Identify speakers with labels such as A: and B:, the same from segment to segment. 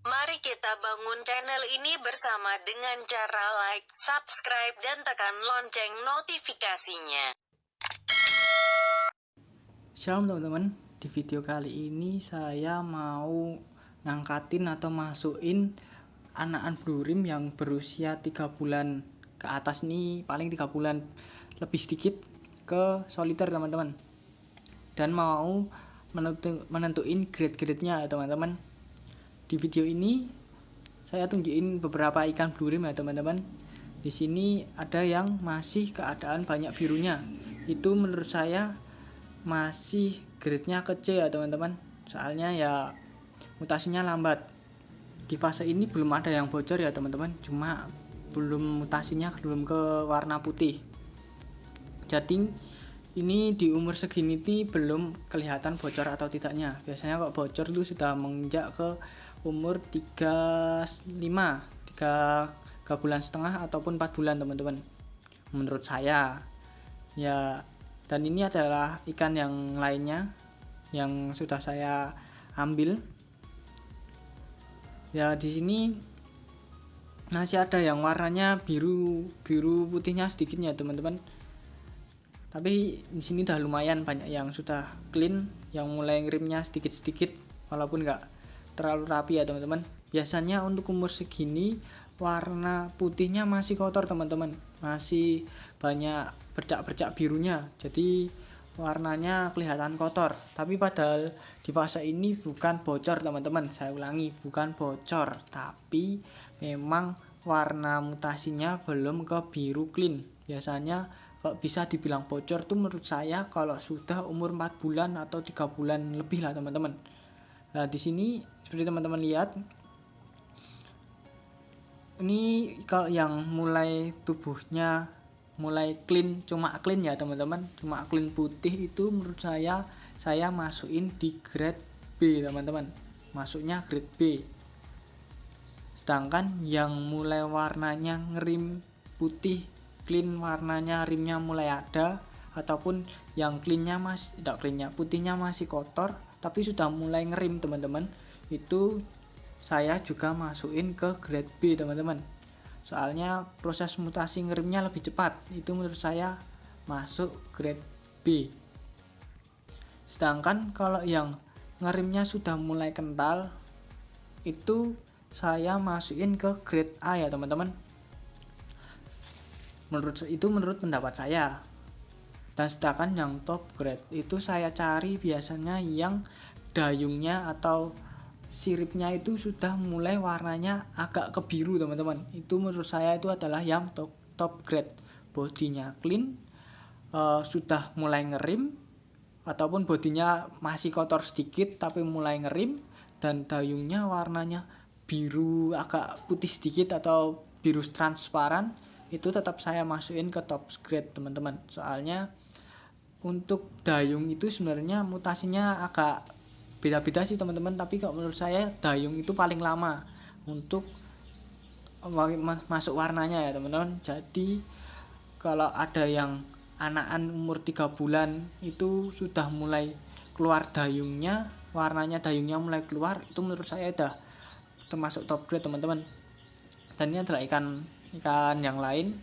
A: Mari kita bangun channel ini bersama dengan cara like, subscribe, dan tekan lonceng notifikasinya.
B: Shalom teman-teman, di video kali ini saya mau ngangkatin atau masukin anakan blue rim yang berusia 3 bulan ke atas nih, paling 3 bulan lebih sedikit, ke soliter teman-teman. Dan mau menentuin grade-grade-nya ya teman-teman. Di video ini saya tunjukin beberapa ikan blue rim ya teman-teman. Di sini ada yang masih keadaan banyak birunya. Itu menurut saya masih grade-nya ke C ya teman-teman. Soalnya ya mutasinya lambat. Di fase ini belum ada yang bocor ya teman-teman. Cuma mutasinya belum ke warna putih. Jadi ini di umur segini belum kelihatan bocor atau tidaknya. Biasanya kok bocor itu sudah menginjak ke umur 3 bulan setengah ataupun 4 bulan teman-teman. Menurut saya ya. Dan ini adalah ikan yang lainnya yang sudah saya ambil. Ya di sini masih ada yang warnanya biru putihnya sedikitnya teman-teman. Tapi di sini udah lumayan banyak yang sudah clean, yang mulai ngerimnya sedikit-sedikit walaupun nggak terlalu rapi ya teman-teman. Biasanya untuk umur segini warna putihnya masih kotor teman-teman, masih banyak bercak-bercak birunya, jadi warnanya kelihatan kotor. Tapi padahal di fase ini bukan bocor teman-teman, saya ulangi, bukan bocor, tapi memang warna mutasinya belum ke biru clean. Biasanya kalau bisa dibilang bocor tuh menurut saya kalau sudah umur 4 bulan atau 3 bulan lebih lah teman-teman. Nah di sini seperti teman-teman lihat, ini kalau yang mulai tubuhnya mulai clean, cuma clean ya teman-teman, cuma clean putih, itu menurut saya masukin di grade B teman-teman, masuknya grade B. Sedangkan yang mulai warnanya ngerim putih clean, warnanya rimnya mulai ada, ataupun yang cleannya masih tidak cleannya putihnya masih kotor tapi sudah mulai ngerim teman-teman, itu saya juga masukin ke grade B teman-teman. Soalnya proses mutasi ngerimnya lebih cepat, itu menurut saya masuk grade B. Sedangkan kalau yang ngerimnya sudah mulai kental, itu saya masukin ke grade A ya teman-teman. Menurut pendapat saya. Dan sedangkan yang top grade itu saya cari biasanya yang dayungnya atau siripnya itu sudah mulai warnanya agak kebiru teman-teman. Itu menurut saya itu adalah yang top grade. Bodinya clean, sudah mulai ngerim, ataupun bodinya masih kotor sedikit tapi mulai ngerim, dan dayungnya warnanya biru agak putih sedikit atau biru transparan, itu tetap saya masukin ke top grade teman-teman. Soalnya untuk dayung itu sebenarnya mutasinya agak beda-beda sih teman-teman, tapi kalau menurut saya dayung itu paling lama untuk masuk warnanya ya teman-teman. Jadi kalau ada yang anakan umur 3 bulan itu sudah mulai keluar dayungnya, warnanya dayungnya mulai keluar, itu menurut saya udah termasuk top grade teman-teman. Dan ini adalah ikan yang lain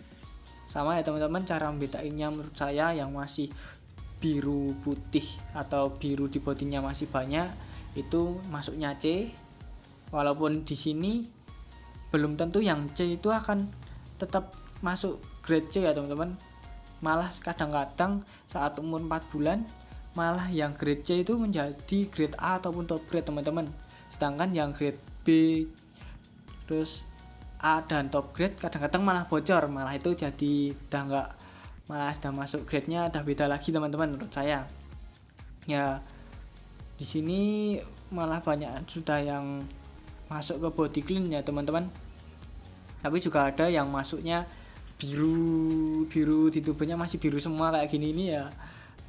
B: sama ya teman-teman. Cara membedainnya menurut saya yang masih biru putih atau biru di bodinya masih banyak, itu masuknya C. Walaupun di sini belum tentu yang C itu akan tetap masuk grade C ya teman-teman. Malah kadang-kadang saat umur 4 bulan malah yang grade C itu menjadi grade A ataupun top grade teman-teman. Sedangkan yang grade B terus A dan top grade kadang-kadang malah bocor, malah itu jadi malah sudah masuk grade-nya udah beda lagi teman-teman menurut saya. Ya di sini malah banyak sudah yang masuk ke body clean ya teman-teman. Tapi juga ada yang masuknya biru di tubuhnya masih biru semua kayak gini, ini ya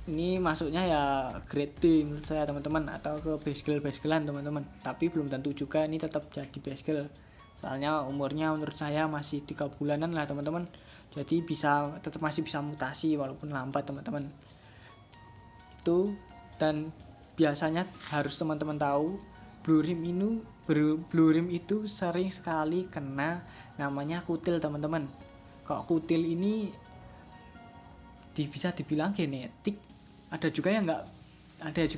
B: ini masuknya ya grade D menurut saya teman-teman, atau ke basegirl-basegirlan teman-teman. Tapi belum tentu juga ini tetap jadi basegirl. Soalnya umurnya menurut saya masih 3 bulanan lah teman-teman. Jadi tetap masih bisa mutasi walaupun lambat teman-teman. Itu, dan biasanya harus teman-teman tahu blue rim itu sering sekali kena namanya kutil teman-teman. Kok kutil ini bisa dibilang genetik, ada juga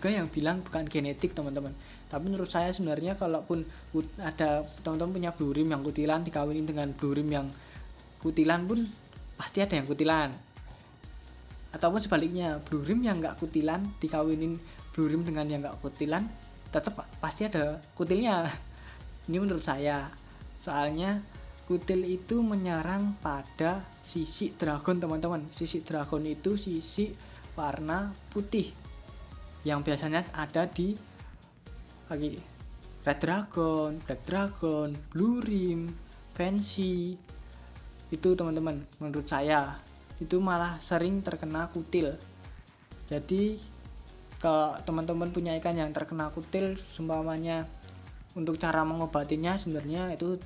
B: yang bilang bukan genetik teman-teman. Tapi menurut saya sebenarnya kalaupun ada teman-teman punya blue rim yang kutilan dikawinin dengan blue rim yang kutilan pun pasti ada yang kutilan. Ataupun sebaliknya, blue rim yang nggak kutilan dikawinin blue rim dengan yang nggak kutilan, tetap pasti ada kutilnya. Ini menurut saya, soalnya kutil itu menyerang pada sisik dragon teman-teman. Sisik dragon itu sisik warna putih yang biasanya ada di red dragon, black dragon, blue rim, fancy. Itu teman-teman, menurut saya itu malah sering terkena kutil. Jadi kalau teman-teman punya ikan yang terkena kutil, seumpamanya untuk cara mengobatinya sebenarnya itu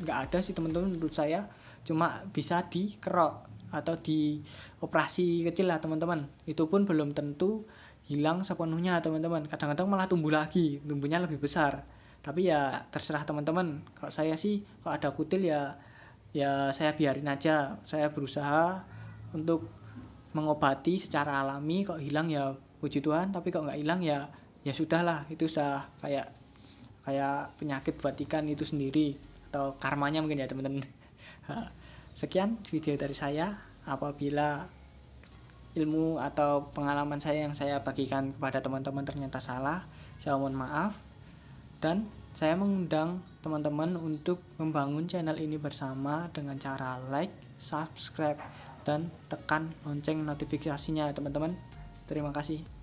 B: nggak ada sih teman-teman menurut saya, cuma bisa dikerok atau dioperasi kecil lah teman-teman. Itu pun belum tentu hilang sepenuhnya teman-teman, kadang-kadang malah tumbuhnya lebih besar. Tapi ya terserah teman-teman. Kalau saya sih kalau ada kutil ya saya biarin aja, saya berusaha untuk mengobati secara alami. Kok hilang ya puji Tuhan, tapi kok nggak hilang ya sudahlah, itu sudah kayak penyakit buat ikan itu sendiri atau karmanya mungkin ya teman-teman. Sekian video dari saya. Apabila ilmu atau pengalaman saya yang saya bagikan kepada teman-teman ternyata salah, saya mohon maaf, dan saya mengundang teman-teman untuk membangun channel ini bersama dengan cara like, subscribe, dan tekan lonceng notifikasinya teman-teman. Terima kasih.